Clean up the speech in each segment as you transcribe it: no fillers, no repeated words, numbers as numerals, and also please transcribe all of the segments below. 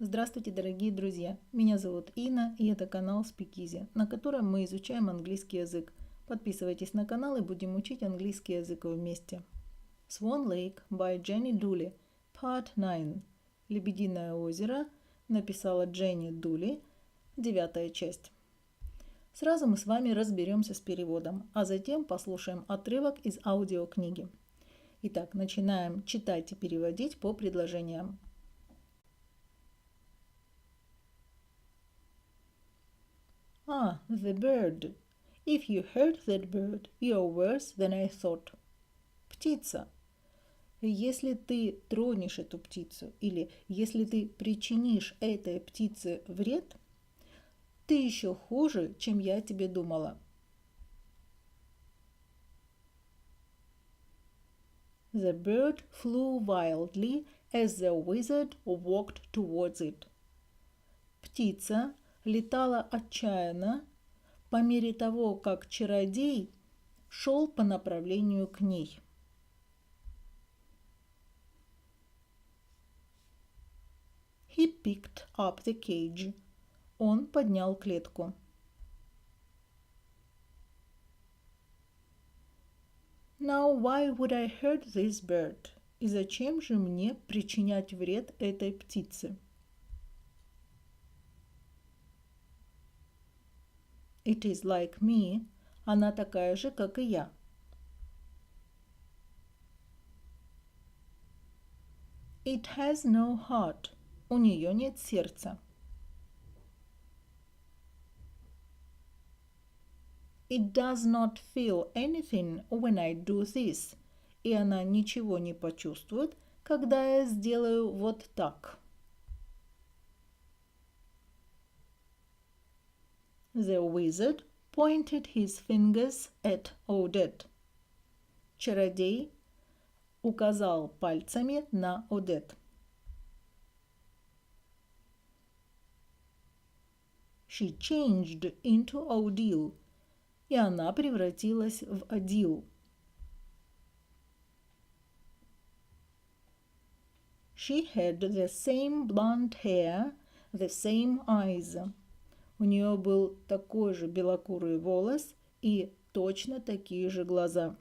Здравствуйте, дорогие друзья! Меня зовут Инна, и это канал Speak Easy, на котором мы изучаем английский язык. Подписывайтесь на канал и будем учить английский язык вместе. Swan Lake by Jenny Dooley, Part 9. Лебединое озеро написала Дженни Дули, 9 часть. Сразу мы с вами разберемся с переводом, а затем послушаем отрывок из аудиокниги. Итак, начинаем читать и переводить по предложениям. The bird. If you hurt that bird, you're worse than I thought. Птица. Если ты тронешь эту птицу или если ты причинишь этой птице вред, ты еще хуже, чем я тебе думала. The bird flew wildly as the wizard walked towards it. Птица летала отчаянно по мере того, как чародей шел по направлению к ней. He picked up the cage. Он поднял клетку. Now why would I hurt this bird? И зачем же мне причинять вред этой птице? It is like me. Она такая же, как и я. It has no heart. У нее нет сердца. It does not feel anything when I do this. И она ничего не почувствует, когда я сделаю вот так. The wizard pointed his fingers at Odet. Чародей указал пальцами на Odet. She changed into Odile. И она превратилась в Odile. She had the same blonde hair, the same eyes. У нее был такой же белокурый волос и точно такие же глаза.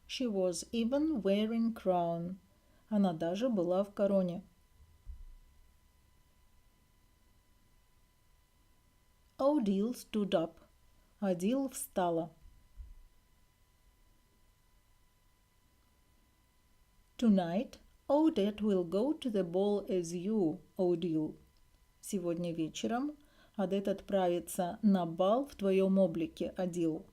She was even wearing crown. Она даже была в короне. Odile stood up. Odile встала. Tonight, Odet will go to the ball as you, Odile. Сегодня вечером Odет отправится на бал в твоем облике, Odile.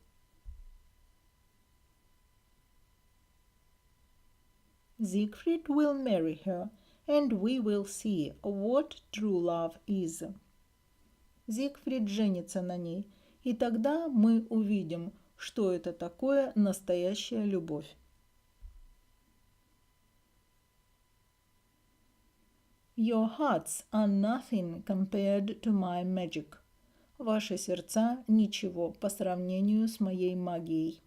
Zigfried will marry her, and we will see what true love is. Зигфрид женится на ней, и тогда мы увидим, что это такое настоящая любовь. Your hearts are nothing compared to my magic. Ваши сердца ничего по сравнению с моей магией.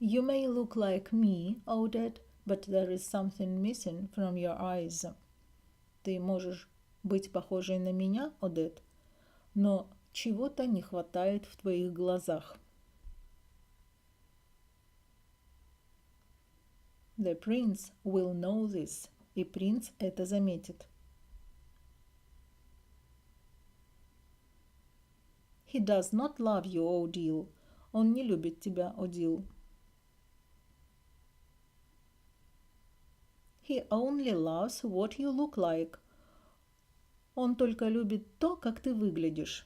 You may look like me, Odet, but there is something missing from your eyes. Ты можешь быть похожей на меня, Одет, но чего-то не хватает в твоих глазах. The prince will know this. И принц это заметит. He does not love you, Odile. Он не любит тебя, Odile. He only loves what you look like. Он только любит то, как ты выглядишь.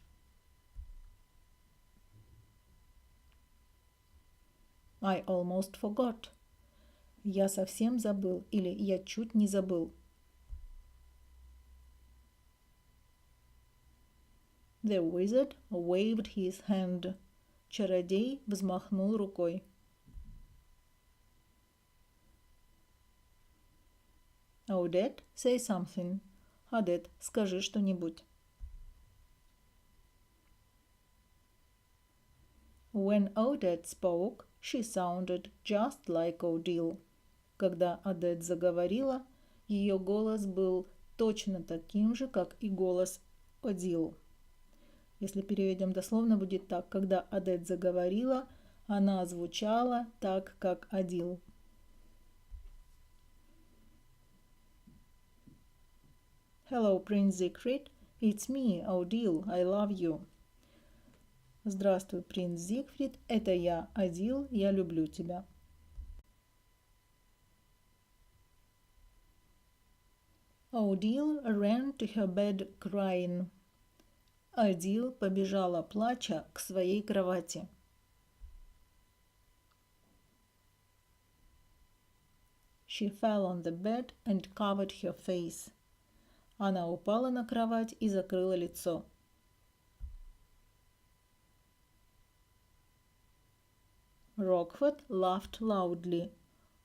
I almost forgot. Я совсем забыл или я чуть не забыл. The wizard waved his hand. Чародей взмахнул рукой. Odet, say something. Odet, скажи что-нибудь. When Odet spoke, she sounded just like Odile. Когда Odette заговорила, ее голос был точно таким же, как и голос Odile. Если переведем дословно, будет так. Когда Odette заговорила, она звучала так, как Odile. Hello, Prince Zigfried. It's me, Odile. I love you. Здравствуй, принц Зигфрид. Это я, Odile. Я люблю тебя. Odile ran to her bed crying. Odile побежала, плача, к своей кровати. She fell on the bed and covered her face. Она упала на кровать и закрыла лицо. Rockford laughed loudly.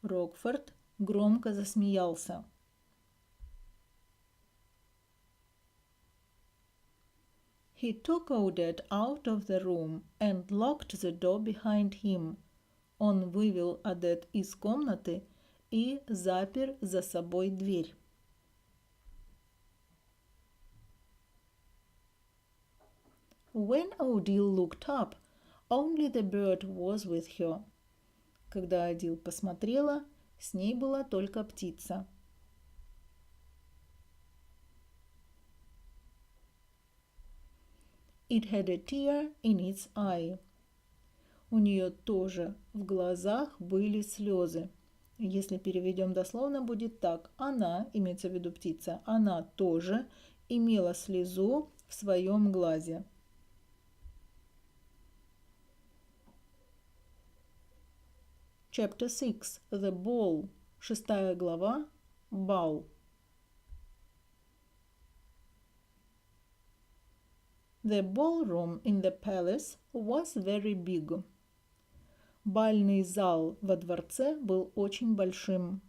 Рокфорд громко засмеялся. He took Odet out of the room and locked the door behind him. Он вывел Odet из комнаты и запер за собой дверь. When Odile looked up, only the bird was with her. Когда Odile посмотрела, с ней была только птица. It had a tear in its eye. У нее тоже в глазах были слезы. Если переведем дословно, будет так. Она, имеется в виду птица, она тоже имела слезу в своем глазе. Chapter 6. The Ball. 6 глава. Бал. The ballroom in the palace was very big. Бальный зал во дворце был очень большим.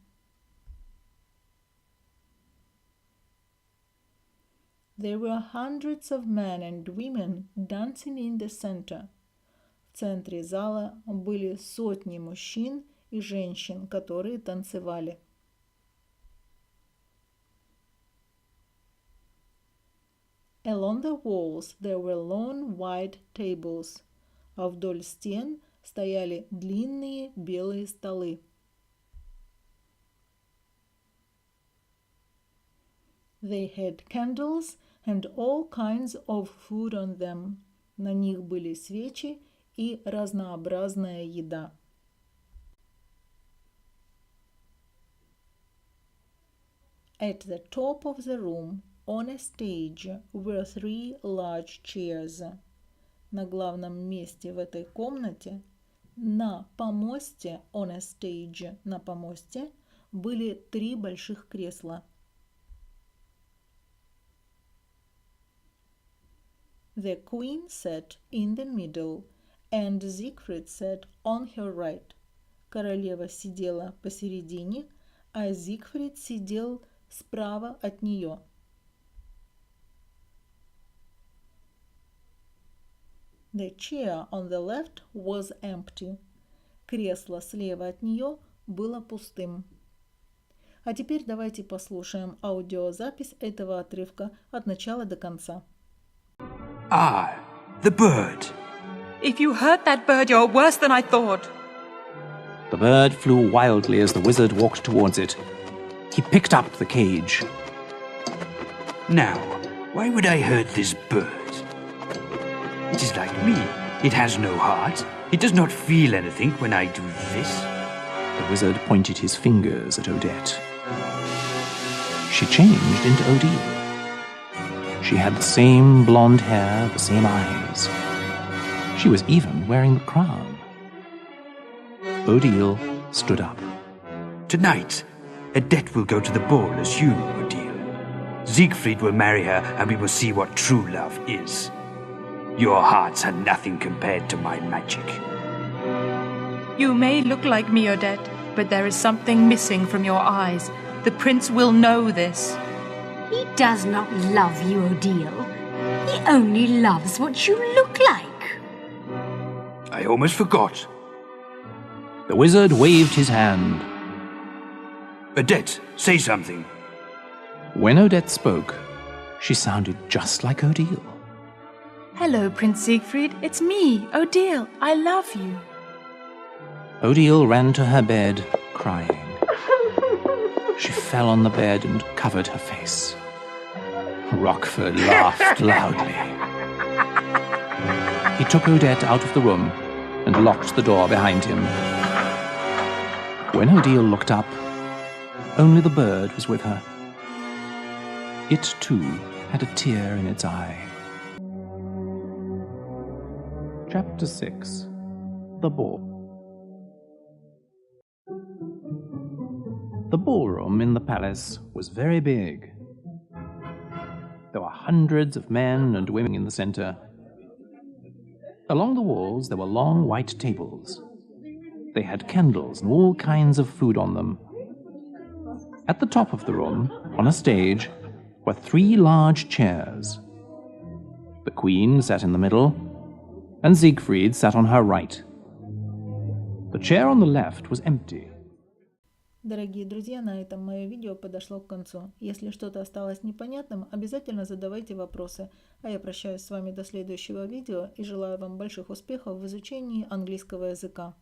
There were hundreds of men and women dancing in the center. В центре зала были сотни мужчин и женщин, которые танцевали. Along the walls there were long white tables, а вдоль стен стояли длинные белые столы. They had candles and all kinds of food on them. На них были свечи и разнообразная еда. At the top of the room, on a stage, were 3 large chairs. На главном месте в этой комнате, на помосте, on a stage, на помосте, были 3 больших кресла. The queen sat in the middle, and Zigfried sat on her right. Королева сидела посередине, а Зигфрид сидел справа от нее. The chair on the left was empty. Кресло слева от нее было пустым. А теперь давайте послушаем аудиозапись этого отрывка от начала до конца. Ah, the bird. If you hurt that bird, you're worse than I thought. The bird flew wildly as the wizard walked towards it. He picked up the cage. Now, why would I hurt this bird? It is like me. It has no heart. It does not feel anything when I do this. The wizard pointed his fingers at Odette. She changed into Odile. She had the same blonde hair, the same eyes. She was even wearing the crown. Odile stood up. Tonight, Odet will go to the ball as you, Odile. Zigfried will marry her and we will see what true love is. Your hearts are nothing compared to my magic. You may look like me, Odette, but there is something missing from your eyes. The prince will know this. He does not love you, Odile. He only loves what you look like. I almost forgot. The wizard waved his hand. Odette, say something. When Odette spoke, she sounded just like Odile. Hello, Prince Zigfried. It's me, Odile. I love you. Odile ran to her bed, crying. She fell on the bed and covered her face. Rockford laughed loudly. He took Odette out of the room and locked the door behind him. When Odile looked up, only the bird was with her. It, too, had a tear in its eye. Chapter 6. The Ball. The ballroom in the palace was very big. There were hundreds of men and women in the center. Along the walls there were long white tables. They had candles and all kinds of food on them. At the top of the room, on a stage, were 3 large chairs. The queen sat in the middle, and Zigfried sat on her right. The chair on the left was empty. Дорогие друзья, на этом мое видео подошло к концу. Если что-то осталось непонятным, обязательно задавайте вопросы. А я прощаюсь с вами до следующего видео и желаю вам больших успехов в изучении английского языка.